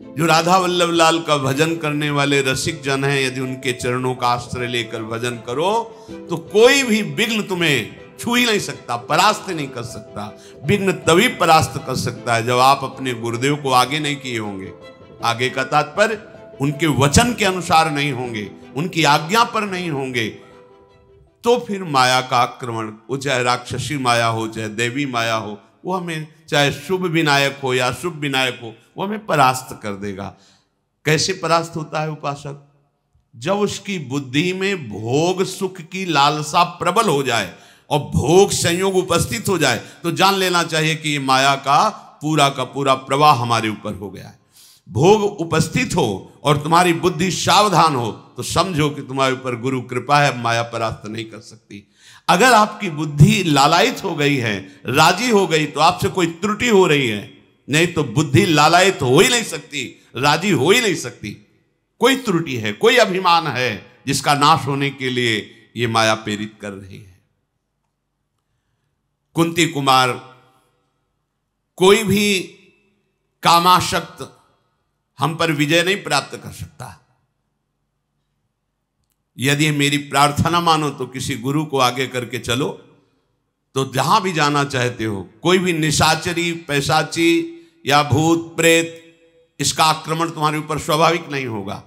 जो राधा वल्लभ लाल का भजन करने वाले रसिक जन हैं, यदि उनके चरणों का आश्रय लेकर भजन करो तो कोई भी विघ्न तुम्हें छू ही नहीं सकता, परास्त नहीं कर सकता। विघ्न तभी परास्त कर सकता है जब आप अपने गुरुदेव को आगे नहीं किए होंगे। आगे का तात्पर्य उनके वचन के अनुसार नहीं होंगे, उनकी आज्ञा पर नहीं होंगे, तो फिर माया का आक्रमण, वो चाहे राक्षसी माया हो चाहे देवी माया हो, वो हमें चाहे शुभ विनायक हो या शुभ विनायक हो, वो हमें परास्त कर देगा। कैसे परास्त होता है उपासक? जब उसकी बुद्धि में भोग सुख की लालसा प्रबल हो जाए और भोग संयोग उपस्थित हो जाए तो जान लेना चाहिए कि ये माया का पूरा प्रवाह हमारे ऊपर हो गया है। भोग उपस्थित हो और तुम्हारी बुद्धि सावधान हो तो समझो कि तुम्हारे ऊपर गुरु कृपा है, माया परास्त नहीं कर सकती। अगर आपकी बुद्धि लालायित हो गई है, राजी हो गई, तो आपसे कोई त्रुटि हो रही है, नहीं तो बुद्धि लालायित हो ही नहीं सकती, राजी हो ही नहीं सकती। कोई त्रुटि है, कोई अभिमान है जिसका नाश होने के लिए ये माया प्रेरित कर रही है। कुंती कुमार, कोई भी कामाशक्त हम पर विजय नहीं प्राप्त कर सकता। यदि मेरी प्रार्थना मानो तो किसी गुरु को आगे करके चलो, तो जहां भी जाना चाहते हो, कोई भी निशाचरी, पैशाची या भूत प्रेत, इसका आक्रमण तुम्हारे ऊपर स्वाभाविक नहीं होगा।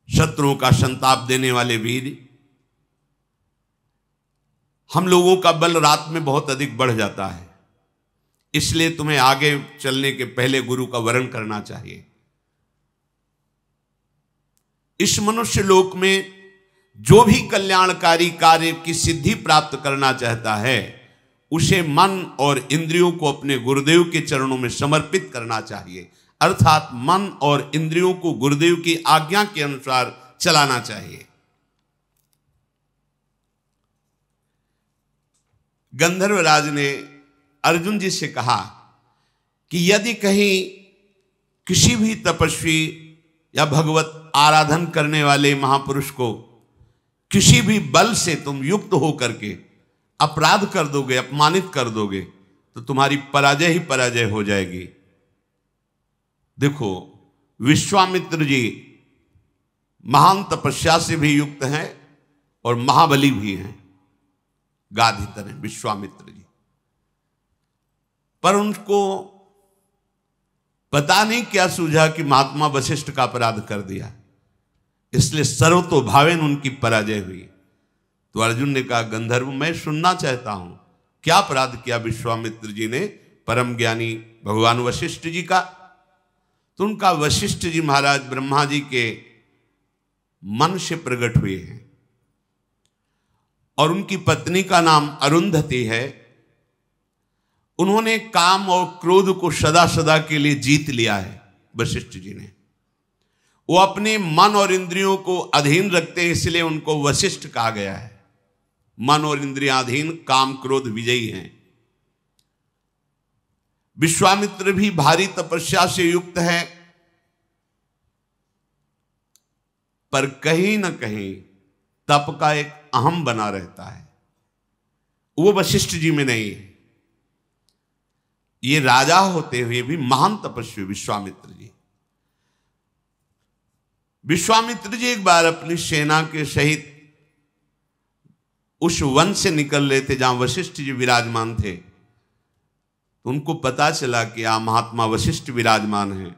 शत्रुओं का संताप देने वाले वीर, हम लोगों का बल रात में बहुत अधिक बढ़ जाता है, इसलिए तुम्हें आगे चलने के पहले गुरु का वरण करना चाहिए। इस मनुष्य लोक में जो भी कल्याणकारी कार्य की सिद्धि प्राप्त करना चाहता है, उसे मन और इंद्रियों को अपने गुरुदेव के चरणों में समर्पित करना चाहिए। अर्थात मन और इंद्रियों को गुरुदेव की आज्ञा के अनुसार चलाना चाहिए। गंधर्वराज ने अर्जुन जी से कहा कि यदि कहीं किसी भी तपस्वी या भगवत आराधन करने वाले महापुरुष को किसी भी बल से तुम युक्त हो करके अपराध कर दोगे, अपमानित कर दोगे, तो तुम्हारी पराजय ही पराजय हो जाएगी। देखो, विश्वामित्र जी महान तपस्या से भी युक्त हैं और महाबली भी हैं, गाधितर हैं विश्वामित्र जी, पर उनको पता नहीं क्या सूझा कि महात्मा वशिष्ठ का अपराध कर दिया, इसलिए सर्वतोभावेन उनकी पराजय हुई। तो अर्जुन ने कहा, गंधर्व, मैं सुनना चाहता हूं, क्या अपराध किया विश्वामित्र जी ने परम ज्ञानी भगवान वशिष्ठ जी का? तो उनका वशिष्ठ जी महाराज ब्रह्मा जी के मन से प्रकट हुए हैं और उनकी पत्नी का नाम अरुंधति है। उन्होंने काम और क्रोध को सदा सदा के लिए जीत लिया है। वशिष्ठ जी ने, वो अपने मन और इंद्रियों को अधीन रखते हैं, इसलिए उनको वशिष्ठ कहा गया है। मन और इंद्रियाधीन, काम क्रोध विजयी हैं। विश्वामित्र भी भारी तपस्या से युक्त है, पर कहीं ना कहीं तप का एक अहम बना रहता है, वो वशिष्ठ जी में नहीं है। ये राजा होते हुए भी महान तपस्वी विश्वामित्र जी। विश्वामित्र जी एक बार अपनी सेना के सहित उस वन से निकल रहे थे जहां वशिष्ठ जी विराजमान थे। तो उनको पता चला कि यहां महात्मा वशिष्ठ विराजमान हैं।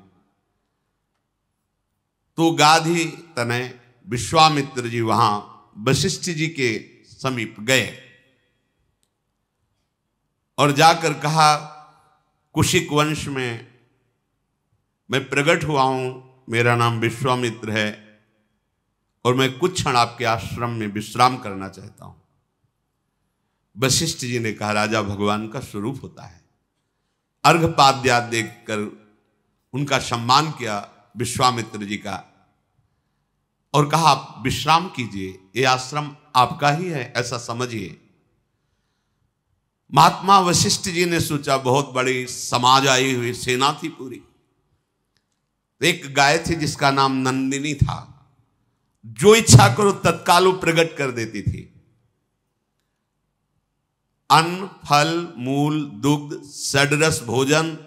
तो गाधी तनय विश्वामित्र जी वहां वशिष्ठ जी के समीप गए और जाकर कहा, कुशिक वंश में मैं प्रकट हुआ हूं, मेरा नाम विश्वामित्र है और मैं कुछ क्षण आपके आश्रम में विश्राम करना चाहता हूं। वशिष्ठ जी ने कहा, राजा भगवान का स्वरूप होता है। अर्घपाद्या देखकर उनका सम्मान किया विश्वामित्र जी का और कहा, आप विश्राम कीजिए, ये आश्रम आपका ही है, ऐसा समझिए। महात्मा वशिष्ठ जी ने सोचा, बहुत बड़ी समाज आई हुई, सेना थी पूरी। एक गाय थी जिसका नाम नंदिनी था, जो इच्छा करो तत्काल वो प्रकट कर देती थी। अन्न, फल, मूल, दुग्ध, षडरस भोजन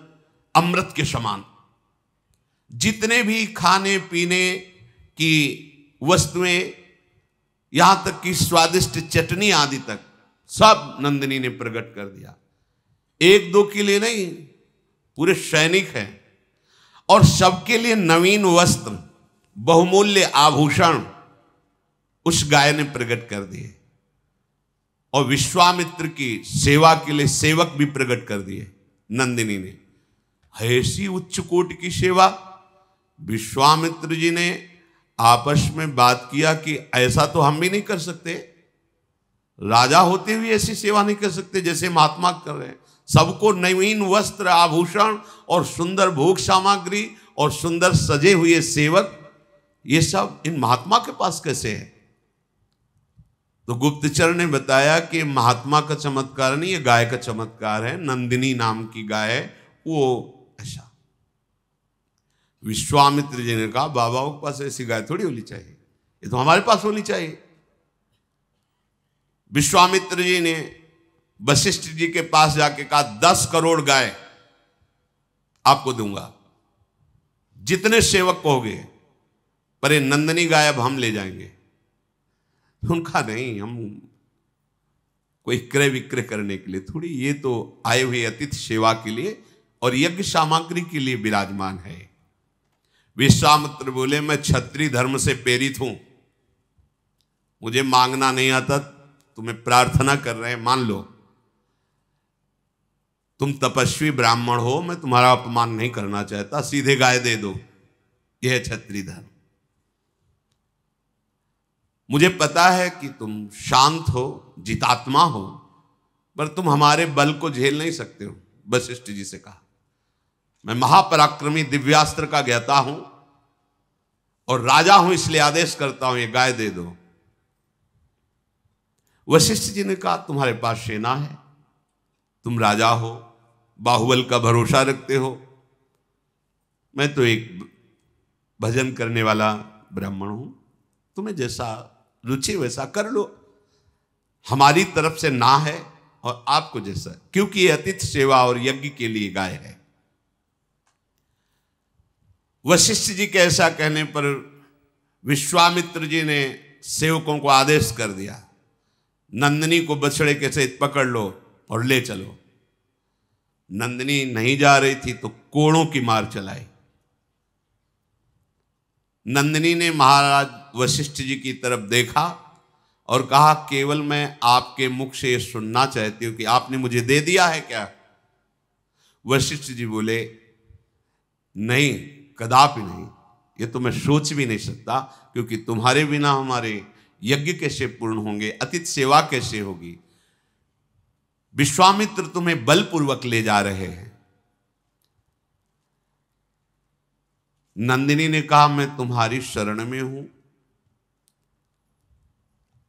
अमृत के समान। जितने भी खाने पीने की वस्तुएं, यहां तक कि स्वादिष्ट चटनी आदि तक सब नंदिनी ने प्रकट कर दिया। एक दो के लिए नहीं, पूरे सैनिक हैं। और सबके लिए नवीन वस्त्र, बहुमूल्य आभूषण उस गाय ने प्रकट कर दिए। और विश्वामित्र की सेवा के लिए सेवक भी प्रकट कर दिए नंदिनी ने। ऐसी उच्च कोटि की सेवा। विश्वामित्र जी ने आपस में बात किया कि ऐसा तो हम भी नहीं कर सकते, राजा होते हुए ऐसी सेवा नहीं कर सकते जैसे महात्मा कर रहे हैं। सबको नवीन वस्त्र, आभूषण और सुंदर भोग सामग्री और सुंदर सजे हुए सेवक, ये सब इन महात्मा के पास कैसे है? तो गुप्तचर ने बताया कि महात्मा का चमत्कार नहीं, ये गाय का चमत्कार है। नंदिनी नाम की गाय है वो ऐसा। विश्वामित्र जी ने कहा बाबा के पास ऐसी गाय थोड़ी होनी चाहिए, ये तो हमारे पास होनी चाहिए। विश्वामित्र जी ने वशिष्ठ जी के पास जाके कहा 10 करोड़ गाय आपको दूंगा, जितने सेवक कहोगे, पर ये नंदिनी गाय अब हम ले जाएंगे। उनका नहीं, हम कोई क्रय विक्रय करने के लिए थोड़ी, ये तो आए हुए अतिथि सेवा के लिए और यज्ञ सामग्री के लिए विराजमान है। विश्वामित्र बोले मैं क्षत्रिय धर्म से प्रेरित हूं, मुझे मांगना नहीं आता, तुम्हें प्रार्थना कर रहे हैं, मान लो। तुम तपस्वी ब्राह्मण हो, मैं तुम्हारा अपमान नहीं करना चाहता, सीधे गाय दे दो, यह है क्षत्रिय धर्म। मुझे पता है कि तुम शांत हो, जितात्मा हो, पर तुम हमारे बल को झेल नहीं सकते हो। वशिष्ठ जी से कहा मैं महापराक्रमी दिव्यास्त्र का ज्ञाता हूं और राजा हूं, इसलिए आदेश करता हूं ये गाय दे दो। वशिष्ठ जी ने कहा तुम्हारे पास सेना है, तुम राजा हो, बाहुबल का भरोसा रखते हो, मैं तो एक भजन करने वाला ब्राह्मण हूं, तुम्हें जैसा रुचि वैसा कर लो, हमारी तरफ से ना है, और आपको जैसा, क्योंकि ये अतिथि सेवा और यज्ञ के लिए गाय है। वशिष्ठ जी के ऐसा कहने पर विश्वामित्र जी ने सेवकों को आदेश कर दिया नंदिनी को बछड़े के सहित पकड़ लो और ले चलो। नंदिनी नहीं जा रही थी तो कोड़ों की मार चलाई। नंदिनी ने महाराज वशिष्ठ जी की तरफ देखा और कहा केवल मैं आपके मुख से ये सुनना चाहती हूं कि आपने मुझे दे दिया है क्या? वशिष्ठ जी बोले नहीं, कदापि नहीं, ये तो मैं सोच भी नहीं सकता, क्योंकि तुम्हारे बिना हमारे यज्ञ कैसे पूर्ण होंगे, अतिथि सेवा कैसे होगी? विश्वामित्र तुम्हें बलपूर्वक ले जा रहे हैं। नंदिनी ने कहा मैं तुम्हारी शरण में हूं,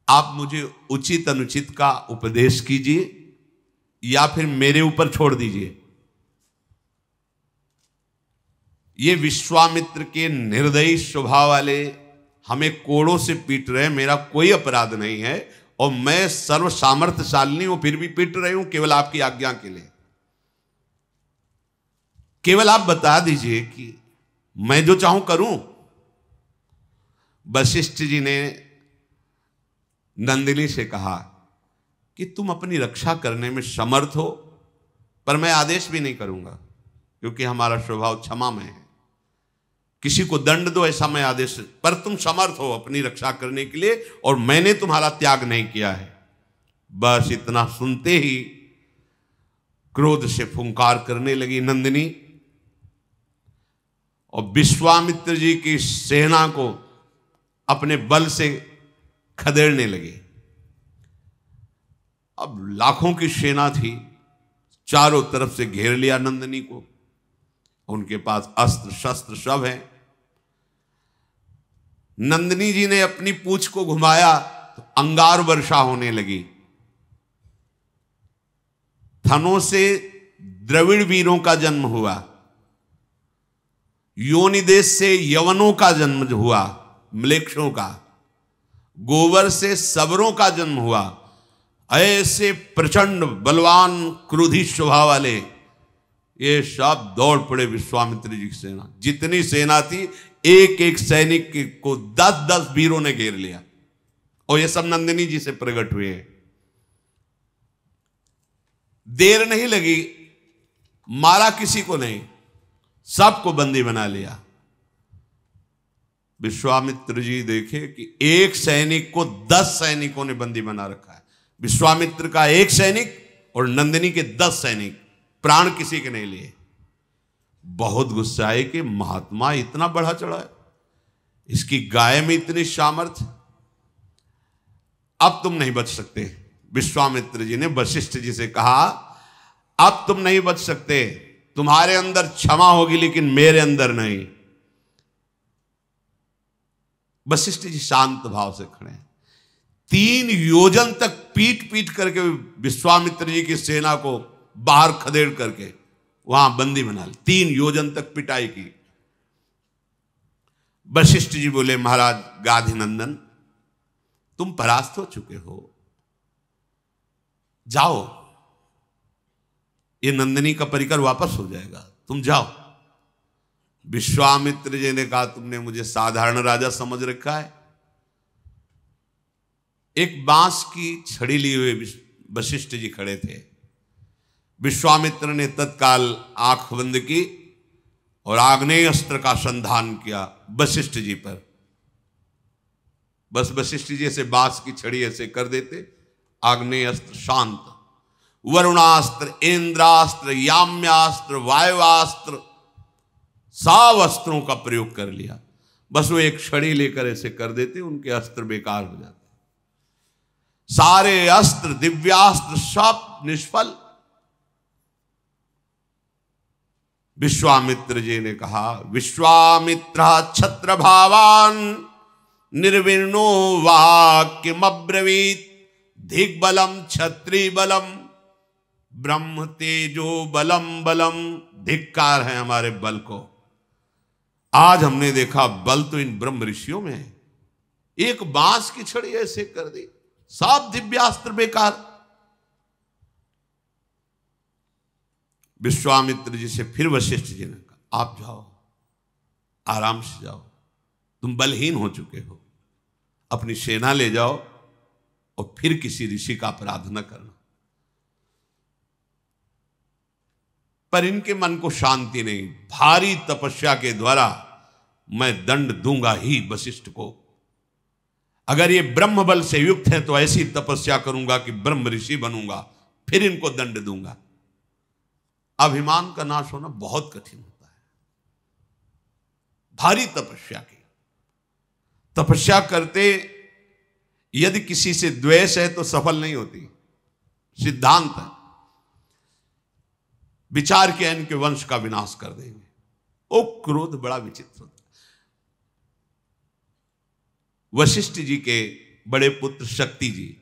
आप मुझे उचित अनुचित का उपदेश कीजिए या फिर मेरे ऊपर छोड़ दीजिए। ये विश्वामित्र के निर्दयी स्वभाव वाले हमें कोड़ों से पीट रहे हैं, मेरा कोई अपराध नहीं है और मैं सर्व सामर्थ्यशालिनी हूं, फिर भी पीट रही हूं केवल आपकी आज्ञा के लिए। केवल आप बता दीजिए कि मैं जो चाहूं करूं। वशिष्ठ जी ने नंदिनी से कहा कि तुम अपनी रक्षा करने में समर्थ हो, पर मैं आदेश भी नहीं करूंगा, क्योंकि हमारा स्वभाव क्षमा में है। किसी को दंड दो ऐसा मैं आदेश, पर तुम समर्थ हो अपनी रक्षा करने के लिए और मैंने तुम्हारा त्याग नहीं किया है। बस इतना सुनते ही क्रोध से फुंकार करने लगी नंदिनी और विश्वामित्र जी की सेना को अपने बल से खदेड़ने लगे। अब लाखों की सेना थी, चारों तरफ से घेर लिया नंदिनी को, उनके पास अस्त्र शस्त्र सब है। नंदिनी जी ने अपनी पूंछ को घुमाया तो अंगार वर्षा होने लगी। थनों से द्रविड़ वीरों का जन्म हुआ, योनि देश से यवनों का जन्म हुआ, म्लेच्छों का, गोबर से सबरों का जन्म हुआ। ऐसे प्रचंड बलवान क्रोधी स्वभाव वाले ये सब दौड़ पड़े विश्वामित्र जी की सेना। जितनी सेना थी, एक एक सैनिक को 10-10 वीरों ने घेर लिया, और ये सब नंदिनी जी से प्रकट हुए हैं। देर नहीं लगी, मारा किसी को नहीं, सबको बंदी बना लिया। विश्वामित्र जी देखे कि एक सैनिक को 10 सैनिकों ने बंदी बना रखा है। विश्वामित्र का एक सैनिक और नंदिनी के 10 सैनिक, प्राण किसी के नहीं लिए। बहुत गुस्सा आए कि महात्मा इतना बढ़ा चढ़ा है, इसकी गाय में इतनी सामर्थ्य, अब तुम नहीं बच सकते। विश्वामित्र जी ने वशिष्ठ जी से कहा, अब तुम नहीं बच सकते, तुम्हारे अंदर क्षमा होगी लेकिन मेरे अंदर नहीं। वशिष्ठ जी शांत भाव से खड़े हैं। 3 योजन तक पीट पीट करके विश्वामित्र जी की सेना को बाहर खदेड़ करके वहां बंदी बना ली। 3 योजन तक पिटाई की। वशिष्ठ जी बोले, महाराज गाधिनंदन, तुम परास्त हो चुके हो, जाओ, ये नंदिनी का परिकर वापस हो जाएगा, तुम जाओ। विश्वामित्र जी ने कहा, तुमने मुझे साधारण राजा समझ रखा है। एक बांस की छड़ी लिए हुए वशिष्ठ जी खड़े थे। विश्वामित्र ने तत्काल आंख बंद की और आग्नेय अस्त्र का संधान किया वशिष्ठ जी पर। बस वशिष्ठ जी ऐसे बांस की छड़ी ऐसे कर देते, आग्नेय अस्त्र शांत। वरुणास्त्र, इंद्रास्त्र, याम्यास्त्र, वायुवास्त्र, सब अस्त्रों का प्रयोग कर लिया। बस वो एक छड़ी लेकर ऐसे कर देते, उनके अस्त्र बेकार हो जाते। सारे अस्त्र, दिव्यास्त्र सब निष्फल। विश्वामित्र जी ने कहा, विश्वामित्र छत्र भावान निर्विण्णो वाक्यमब्रवीत दिग्बलम क्षत्रि बलम ब्रह्म तेजो बलम बलम। धिक्कार है हमारे बल को। आज हमने देखा बल तो इन ब्रह्म ऋषियों में है। एक बांस की छड़ी ऐसे कर दी, सब दिव्यास्त्र बेकार। विश्वामित्र जी से फिर वशिष्ठ जी ने कहा, आप जाओ, आराम से जाओ, तुम बलहीन हो चुके हो, अपनी सेना ले जाओ और फिर किसी ऋषि का अपराध न करना। पर इनके मन को शांति नहीं। भारी तपस्या के द्वारा मैं दंड दूंगा ही वशिष्ठ को। अगर ये ब्रह्म बल से युक्त है तो ऐसी तपस्या करूंगा कि ब्रह्म ऋषि बनूंगा, फिर इनको दंड दूंगा। अभिमान का नाश होना बहुत कठिन होता है। भारी तपस्या की, तपस्या करते यदि किसी से द्वेष है तो सफल नहीं होती। सिद्धांत है, विचार के इनके वंश का विनाश कर देंगे। ओ क्रोध बड़ा विचित्र होता है। वशिष्ठ जी के बड़े पुत्र शक्ति जी,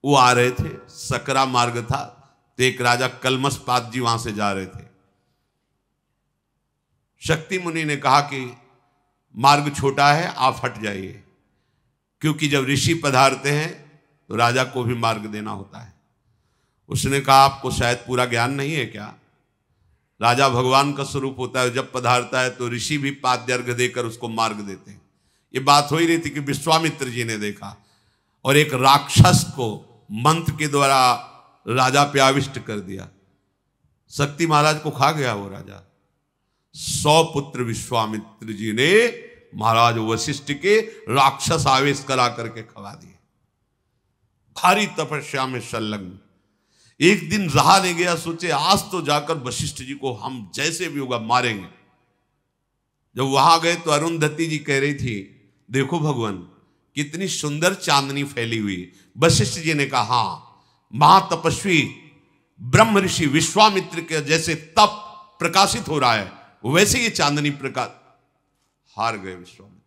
वो आ रहे थे, सकरा मार्ग था, तो एक राजा कलमसपाद जी वहां से जा रहे थे। शक्ति मुनि ने कहा कि मार्ग छोटा है, आप हट जाइए, क्योंकि जब ऋषि पधारते हैं तो राजा को भी मार्ग देना होता है। उसने कहा, आपको शायद पूरा ज्ञान नहीं है क्या? राजा भगवान का स्वरूप होता है, जब पधारता है तो ऋषि भी पाद्यर्घ्य देकर उसको मार्ग देते हैं। ये बात हो ही रही थी कि विश्वामित्र जी ने देखा और एक राक्षस को मंत्र के द्वारा राजा पे आविष्ट कर दिया। शक्ति महाराज को खा गया वो राजा। 100 पुत्र विश्वामित्र जी ने महाराज वशिष्ठ के राक्षस आवेश करा करके खवा दिए। भारी तपस्या में संलग्न। एक दिन रहा नहीं गया, सोचे आज तो जाकर वशिष्ठ जी को हम जैसे भी होगा मारेंगे। जब वहां गए तो अरुंधति जी कह रही थी, देखो भगवान कितनी सुंदर चांदनी फैली हुई। वशिष्ठ जी ने कहा, हाँ, महातपस्वी ब्रह्म ऋषि विश्वामित्र के जैसे तप प्रकाशित हो रहा है वैसे ये चांदनी प्रकाश। हार गए विश्वामित्र।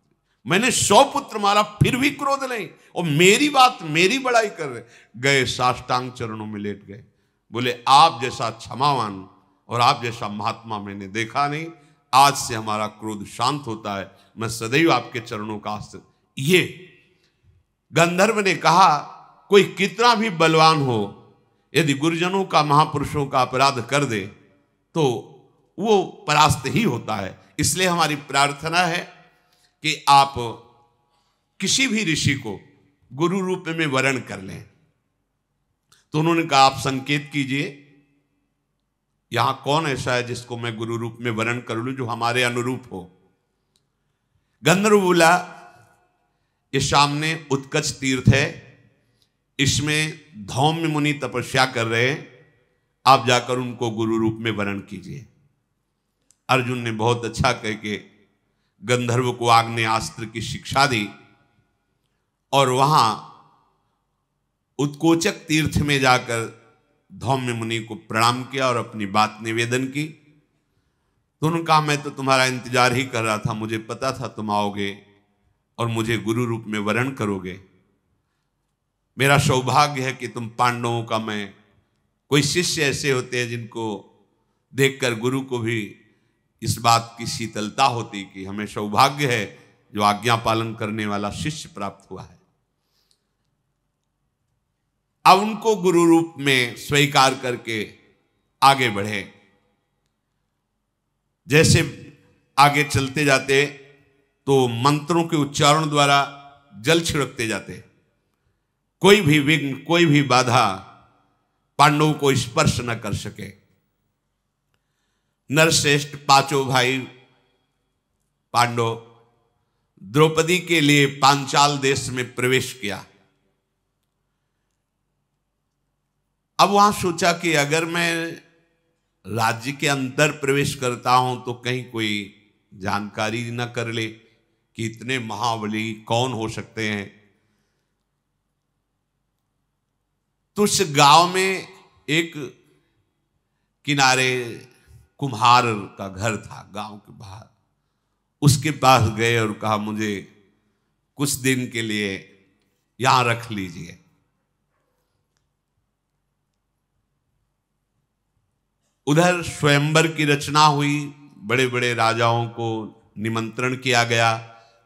मैंने 100 पुत्र मारा फिर भी क्रोध नहीं, और मेरी बात, मेरी बड़ाई कर रहे। गए साष्टांग चरणों में लेट गए, बोले आप जैसा क्षमावान और आप जैसा महात्मा मैंने देखा नहीं। आज से हमारा क्रोध शांत होता है, मैं सदैव आपके चरणों का आश्रय। ये गंधर्व ने कहा, कोई कितना भी बलवान हो, यदि गुरुजनों का, महापुरुषों का अपराध कर दे तो वो परास्त ही होता है। इसलिए हमारी प्रार्थना है कि आप किसी भी ऋषि को गुरु रूप में वरण कर लें। तो उन्होंने कहा आप संकेत कीजिए, यहां कौन ऐसा है जिसको मैं गुरु रूप में वरण कर लूं, जो हमारे अनुरूप हो। गंधर्व बोला, ये सामने उत्कच तीर्थ है, इसमें धौम्य मुनि तपस्या कर रहे हैं, आप जाकर उनको गुरु रूप में वरण कीजिए। अर्जुन ने बहुत अच्छा कह के गंधर्व को आग्नेयास्त्र की शिक्षा दी और वहां उत्कोचक तीर्थ में जाकर धौम्य मुनि को प्रणाम किया और अपनी बात निवेदन की। तो उन्होंने कहा मैं तो तुम्हारा इंतजार ही कर रहा था, मुझे पता था तुम आओगे और मुझे गुरु रूप में वरण करोगे। मेरा सौभाग्य है कि तुम पांडवों का मैं, कोई शिष्य ऐसे होते हैं जिनको देखकर गुरु को भी इस बात की शीतलता होती कि हमें सौभाग्य है जो आज्ञा पालन करने वाला शिष्य प्राप्त हुआ है। अब उनको गुरु रूप में स्वीकार करके आगे बढ़े। जैसे आगे चलते जाते तो मंत्रों के उच्चारण द्वारा जल छिड़कते जाते, कोई भी विघ्न, कोई भी बाधा पांडवों को स्पर्श न कर सके। नरश्रेष्ठ पांचों भाई पांडव द्रौपदी के लिए पांचाल देश में प्रवेश किया। अब वहां सोचा कि अगर मैं राज्य के अंदर प्रवेश करता हूं तो कहीं कोई जानकारी न कर ले कि इतने महाबली कौन हो सकते हैं। तो उस गांव में एक किनारे कुम्हार का घर था, गांव के बाहर। उसके पास गए और कहा मुझे कुछ दिन के लिए यहां रख लीजिए। उधर स्वयंवर की रचना हुई, बड़े बड़े राजाओं को निमंत्रण किया गया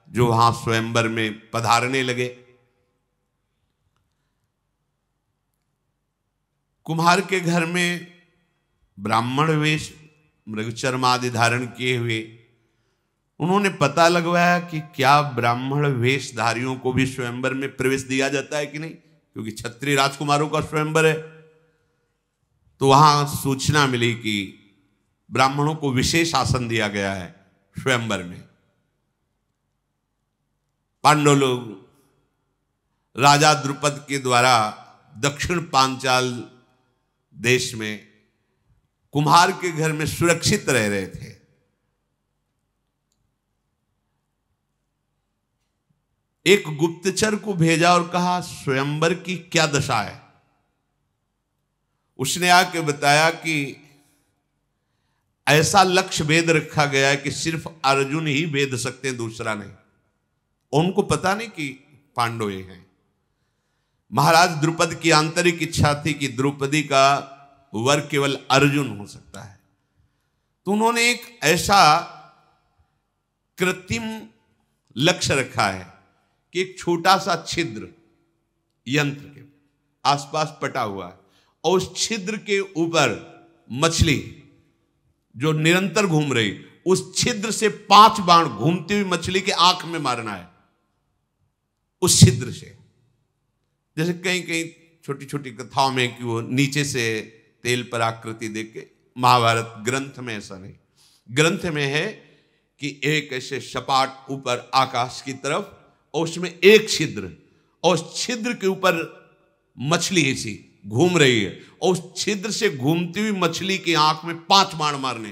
जो वहां स्वयंवर में पधारने लगे। कुम्हार के घर में ब्राह्मण वेश मृगचर्म आदि धारण किए हुए, उन्होंने पता लगवाया कि क्या ब्राह्मण वेशधारियों को भी स्वयंवर में प्रवेश दिया जाता है कि नहीं, क्योंकि क्षत्रिय राजकुमारों का स्वयंवर है। तो वहां सूचना मिली कि ब्राह्मणों को विशेष आसन दिया गया है स्वयंवर में। पांडव लोग राजा द्रुपद के द्वारा दक्षिण पांचाल देश में कुम्हार के घर में सुरक्षित रह रहे थे। एक गुप्तचर को भेजा और कहा स्वयंवर की क्या दशा है। उसने आके बताया कि ऐसा लक्ष्य भेद रखा गया है कि सिर्फ अर्जुन ही भेद सकते हैं, दूसरा नहीं। उनको पता नहीं कि पांडव ये हैं। महाराज द्रुपद की आंतरिक इच्छा थी कि द्रौपदी का वर केवल अर्जुन हो सकता है। तो उन्होंने एक ऐसा कृत्रिम लक्ष्य रखा है कि एक छोटा सा छिद्र यंत्र के आसपास पटा हुआ है और उस छिद्र के ऊपर मछली जो निरंतर घूम रही, उस छिद्र से 5 बाण घूमती हुई मछली के आंख में मारना है। उस छिद्र से, जैसे कहीं कहीं छोटी छोटी कथाओं में कि वो नीचे से तेल पर आकृति देख के, महाभारत ग्रंथ में ऐसा नहीं। ग्रंथ में है कि एक ऐसे सपाट ऊपर आकाश की तरफ और उसमें एक छिद्र, और उस छिद्र के ऊपर मछली ऐसी घूम रही है और उस छिद्र से घूमती हुई मछली की आंख में 5 बाण मारने,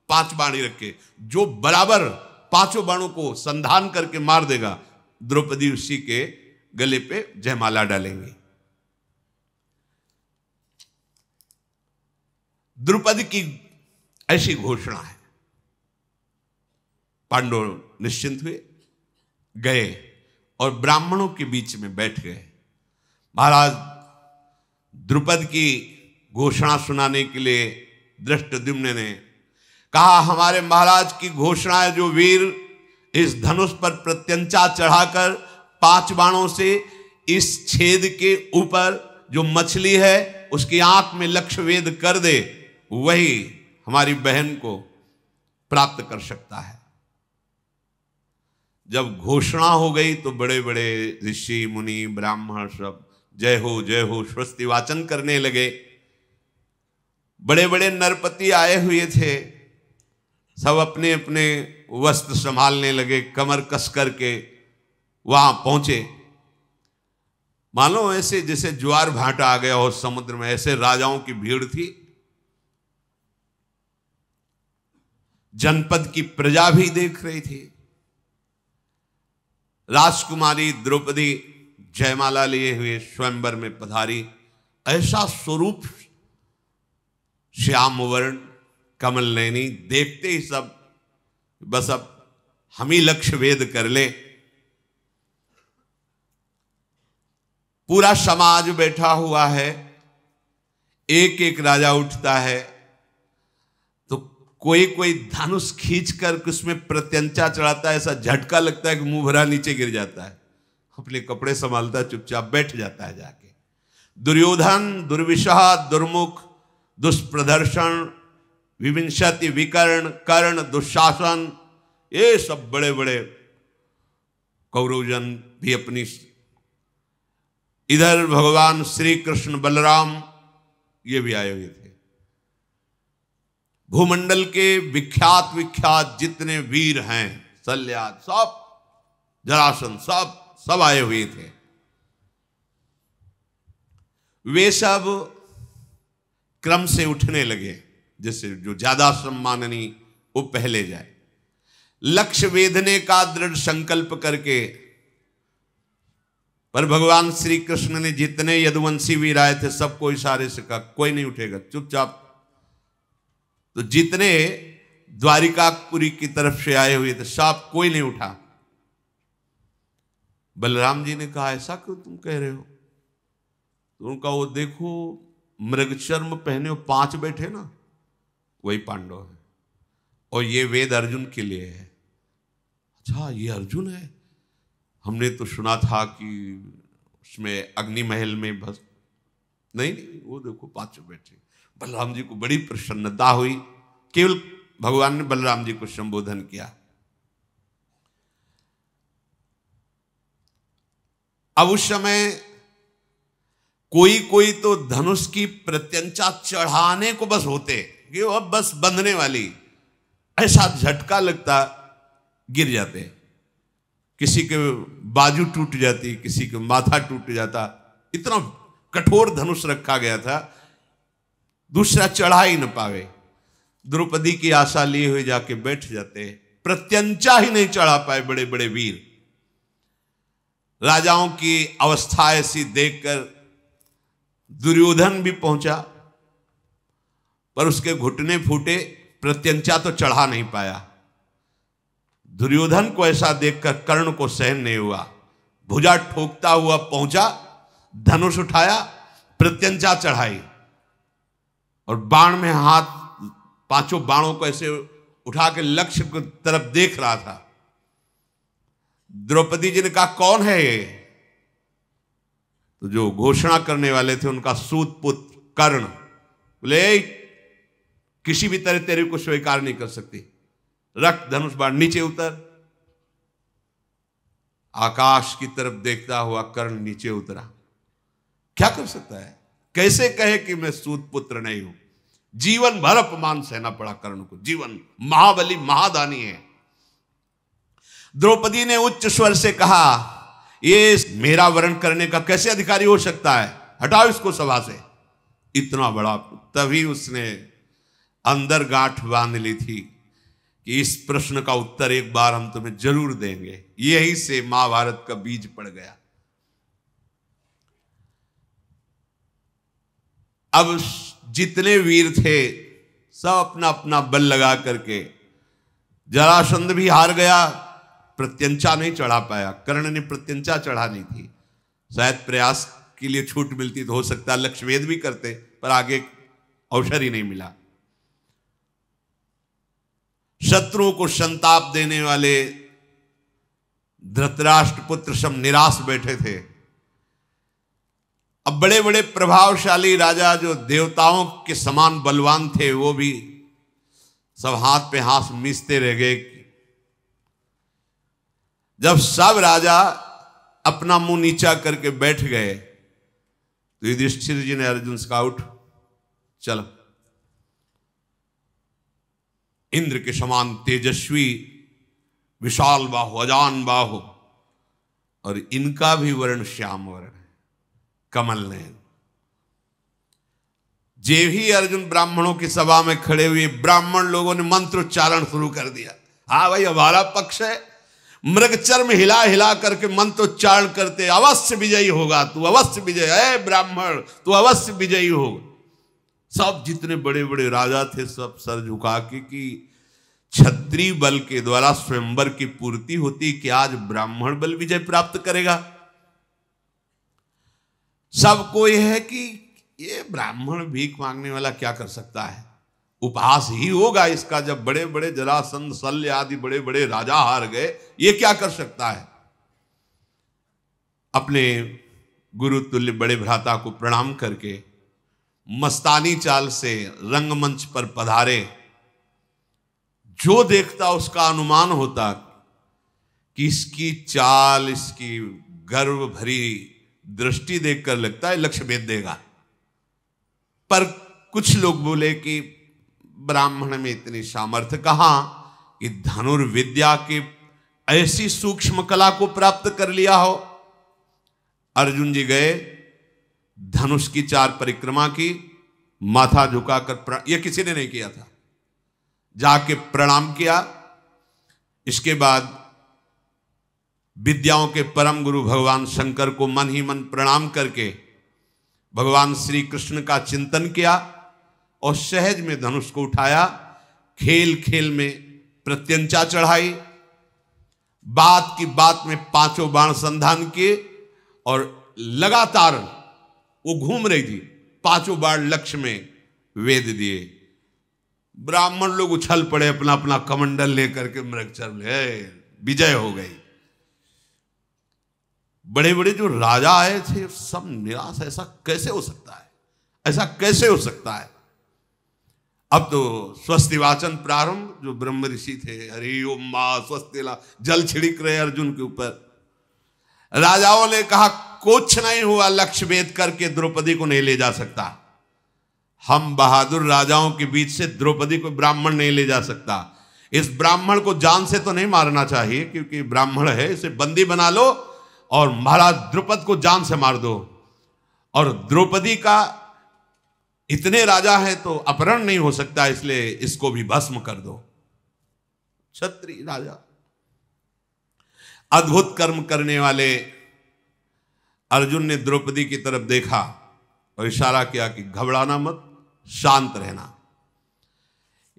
5 बाण ही रखे। जो बराबर 5 बाणों को संधान करके मार देगा, द्रौपदी उसी के गले पे जयमाला डालेंगी। द्रौपदी की ऐसी घोषणा है। पांडव निश्चिंत हुए, गए और ब्राह्मणों के बीच में बैठ गए। महाराज द्रुपद की घोषणा सुनाने के लिए धृष्टद्युम्न ने कहा, हमारे महाराज की घोषणा है, जो वीर इस धनुष पर प्रत्यंचा चढ़ाकर 5 बाणों से इस छेद के ऊपर जो मछली है उसकी आंख में लक्ष्य वेद कर दे, वही हमारी बहन को प्राप्त कर सकता है। जब घोषणा हो गई तो बड़े बड़े ऋषि मुनि ब्राह्मण सब जय हो स्वस्ति वाचन करने लगे। बड़े बड़े नरपति आए हुए थे, सब अपने अपने वस्त्र संभालने लगे, कमर कस करके वहां पहुंचे। मानो ऐसे जैसे ज्वार भाटा आ गया हो समुद्र में, ऐसे राजाओं की भीड़ थी। जनपद की प्रजा भी देख रही थी। राजकुमारी द्रौपदी जयमाला लिए हुए स्वयंवर में पधारी। ऐसा स्वरूप श्याम वर्ण कमल नयनी, देखते ही सब बस अब हम ही लक्ष्य भेद कर ले। पूरा समाज बैठा हुआ है, एक एक राजा उठता है तो कोई कोई धनुष खींचकर उसमें प्रत्यंचा चढ़ाता है। ऐसा झटका लगता है कि मुंह भरा नीचे गिर जाता है, अपने कपड़े संभालता चुपचाप बैठ जाता है जाके। दुर्योधन दुर्विशह दुर्मुख दुष्प्रदर्शन विविंशति विकर्ण कर्ण दुशासन, ये सब बड़े बड़े कौरवजन भी अपनी। इधर भगवान श्री कृष्ण बलराम ये भी आए हुए थे। भूमंडल के विख्यात विख्यात जितने वीर हैं, शल्याद सब, जरासंध सब आए हुए थे। वे सब क्रम से उठने लगे, जैसे जो ज्यादा सम्माननीय वो पहले जाए। लक्ष्य वेधने का दृढ़ संकल्प करके, पर भगवान श्री कृष्ण ने जितने यदुवंशी वीर आए थे सबको इशारे से कहा कोई नहीं उठेगा, चुपचाप। तो जितने द्वारिकापुरी की तरफ से आए हुए थे सब कोई नहीं उठा। बलराम जी ने कहा ऐसा क्यों तुम कह रहे हो? तो उनका वो देखो मृगचर्म पहने 5 बैठे ना, वही पांडव है, और ये वेद अर्जुन के लिए है। अच्छा ये अर्जुन है, हमने तो सुना था कि उसमें अग्नि महल में बस नहीं, वो देखो 5 बैठे। बलराम जी को बड़ी प्रसन्नता हुई। केवल भगवान ने बलराम जी को संबोधन किया। अब उस समय कोई कोई तो धनुष की प्रत्यंचा चढ़ाने को बस होते कि वो अब बस बंधने वाली, ऐसा झटका लगता गिर जाते। किसी के बाजू टूट जाती, किसी के माथा टूट जाता, इतना कठोर धनुष रखा गया था, दूसरा चढ़ा ही न पावे। द्रौपदी की आशा लिए हुए जाके बैठ जाते, प्रत्यंचा ही नहीं चढ़ा पाए बड़े बड़े वीर। राजाओं की अवस्था ऐसी देखकर दुर्योधन भी पहुंचा, पर उसके घुटने फूटे, प्रत्यंचा तो चढ़ा नहीं पाया। दुर्योधन को ऐसा देखकर कर्ण को सहन नहीं हुआ, भुजा ठोकता हुआ पहुंचा, धनुष उठाया, प्रत्यंचा चढ़ाई और बाण में हाथ, 5 बाणों को ऐसे उठा के लक्ष्य की तरफ देख रहा था। द्रौपदी जी ने कहा कौन है ये? तो जो घोषणा करने वाले थे उनका सूत पुत्र कर्ण बोले किसी भी तरह तेरे को स्वीकार नहीं कर सकती, रख धनुष बाण, नीचे उतर। आकाश की तरफ देखता हुआ कर्ण नीचे उतरा। क्या कर सकता है? कैसे कहे कि मैं सूत पुत्र नहीं हूं? जीवन भर अपमान सहना पड़ा कर्ण को, जीवन। महाबली महादानी है। द्रौपदी ने उच्च स्वर से कहा ये मेरा वर्ण करने का कैसे अधिकारी हो सकता है? हटाओ इसको सभा से। इतना बड़ा, तभी उसने अंदर गांठ बांध ली थी कि इस प्रश्न का उत्तर एक बार हम तुम्हें जरूर देंगे। यहीं से महाभारत का बीज पड़ गया। अब जितने वीर थे सब अपना अपना बल लगा करके, जरासंध भी हार गया, प्रत्यंचा नहीं चढ़ा पाया। कर्ण ने प्रत्यंचा चढ़ा ली थी, शायद प्रयास के लिए छूट मिलती तो हो सकता है लक्ष्यवेद भी करते, पर आगे अवसर ही नहीं मिला। शत्रुओं को संताप देने वाले धृतराष्ट्र पुत्र सब निराश बैठे थे। अब बड़े बड़े प्रभावशाली राजा जो देवताओं के समान बलवान थे वो भी सब हाथ पे हाथ मीचते रह गए। जब सब राजा अपना मुंह नीचा करके बैठ गए तो युधिष्ठिर जी ने अर्जुन से कहा, उठ चल। इंद्र के समान तेजस्वी, विशाल बाहु, अजान बाहु, और इनका भी वर्ण श्याम वर्ण है, कमल नयन। जे ही अर्जुन ब्राह्मणों की सभा में खड़े हुए, ब्राह्मण लोगों ने मंत्रोच्चारण शुरू कर दिया। हाँ भाई, हमारा पक्ष है। मृगचर्म हिला हिला करके मंत्रोच्चारण करते, अवश्य विजयी होगा तू, अवश्य विजय है ब्राह्मण, तू अवश्य विजयी होगा। सब जितने बड़े बड़े राजा थे सब सर झुका के कि क्षत्रिय बल के द्वारा स्वयंवर की पूर्ति होती, कि आज ब्राह्मण बल विजय प्राप्त करेगा। सबको यह है कि ये ब्राह्मण भीख मांगने वाला क्या कर सकता है, उपहास ही होगा इसका। जब बड़े बड़े जरासंध, शल्य आदि बड़े बड़े राजा हार गए, ये क्या कर सकता है। अपने गुरु तुल्य बड़े भ्राता को प्रणाम करके मस्तानी चाल से रंगमंच पर पधारे। जो देखता उसका अनुमान होता कि इसकी चाल, इसकी गर्व भरी दृष्टि देखकर लगता है लक्ष्य भेद देगा। पर कुछ लोग बोले कि ब्राह्मण में इतनी सामर्थ्य कहां कि धनुर्विद्या की ऐसी सूक्ष्म कला को प्राप्त कर लिया हो। अर्जुन जी गए, धनुष की 4 परिक्रमा की, माथा झुकाकर, यह किसी ने नहीं किया था, जाके प्रणाम किया। इसके बाद विद्याओं के परम गुरु भगवान शंकर को मन ही मन प्रणाम करके भगवान श्री कृष्ण का चिंतन किया और सहज में धनुष को उठाया। खेल खेल में प्रत्यंचा चढ़ाई, बात की बात में 5 बाण संधान किए और लगातार वो घूम रही थी, 5 बाण लक्ष्य में वेद दिए। ब्राह्मण लोग उछल पड़े अपना अपना कमंडल लेकर के, मृगचर्म ले, विजय हो गई। बड़े बड़े जो राजा आए थे सब निराश, ऐसा कैसे हो सकता है, ऐसा कैसे हो सकता है। अब तो स्वस्ति वाचन प्रारंभ, जो ब्रह्म ऋषि थे, हरि ओम मां स्वस्ति ला, जल छिड़क रहे अर्जुन के ऊपर। राजाओं ने कहा कुछ नहीं हुआ, लक्ष्य भेद करके द्रौपदी को नहीं ले जा सकता। हम बहादुर राजाओं के बीच से द्रौपदी को ब्राह्मण नहीं ले जा सकता। इस ब्राह्मण को जान से तो नहीं मारना चाहिए क्योंकि ब्राह्मण है, इसे बंदी बना लो और महाराज द्रुपद को जान से मार दो। और द्रौपदी का इतने राजा हैं तो अपहरण नहीं हो सकता, इसलिए इसको भी भस्म कर दो। क्षत्रिय राजा, अद्भुत कर्म करने वाले अर्जुन ने द्रौपदी की तरफ देखा और इशारा किया कि घबराना मत, शांत रहना।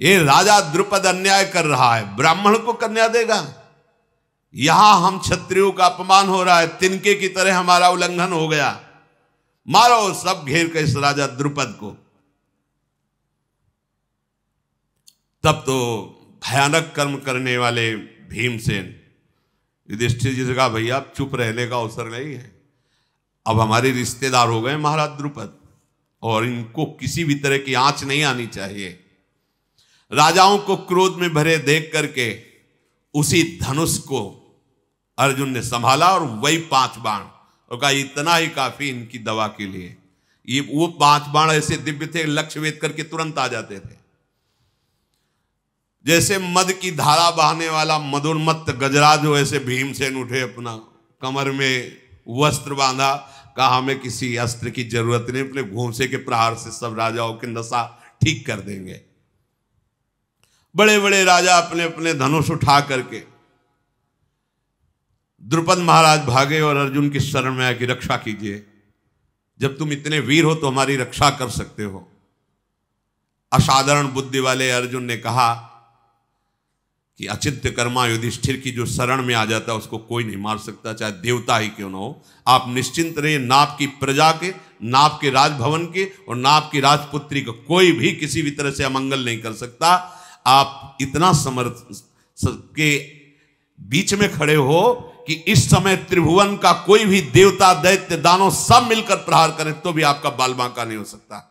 ये राजा द्रुपद अन्याय कर रहा है, ब्राह्मण को कन्या देगा। यहां हम क्षत्रियों का अपमान हो रहा है, तिनके की तरह हमारा उल्लंघन हो गया। मारो, सब घेर के इस राजा द्रुपद को। तब तो भयानक कर्म करने वाले भीमसेन युधिष्ठिर जी से कहा, भैया अब चुप रहने का अवसर नहीं है, अब हमारे रिश्तेदार हो गए महाराज द्रुपद और इनको किसी भी तरह की आंच नहीं आनी चाहिए। राजाओं को क्रोध में भरे देख करके उसी धनुष को अर्जुन ने संभाला और वही 5 बाण, और कहा इतना ही काफी इनकी दवा के लिए। ये वो 5 बाण ऐसे दिव्य थे, लक्ष्य भेद करके तुरंत आ जाते थे। जैसे मद की धारा बहाने वाला मदोन्मत्त गजराज हो, ऐसे भीमसेन उठे, अपना कमर में वस्त्र बांधा, कहा हमें किसी अस्त्र की जरूरत नहीं, अपने घूंसे के प्रहार से सब राजाओं के नशा ठीक कर देंगे। बड़े बड़े राजा अपने अपने धनुष उठा करके, द्रुपद महाराज भागे और अर्जुन की शरण में आके रक्षा कीजिए, जब तुम इतने वीर हो तो हमारी रक्षा कर सकते हो। असाधारण बुद्धि वाले अर्जुन ने कहा कि अचिंत्य कर्मा युधिष्ठिर की जो शरण में आ जाता है उसको कोई नहीं मार सकता, चाहे देवता ही क्यों ना हो। आप निश्चिंत रहिए, ना आपकी प्रजा के, ना आपके राजभवन के और ना आपकी राजपुत्री का कोई भी किसी भी तरह से अमंगल नहीं कर सकता। आप इतना समर्थ के बीच में खड़े हो कि इस समय त्रिभुवन का कोई भी देवता, दैत्य, दानव सब मिलकर प्रहार करें तो भी आपका बाल बांका नहीं हो सकता।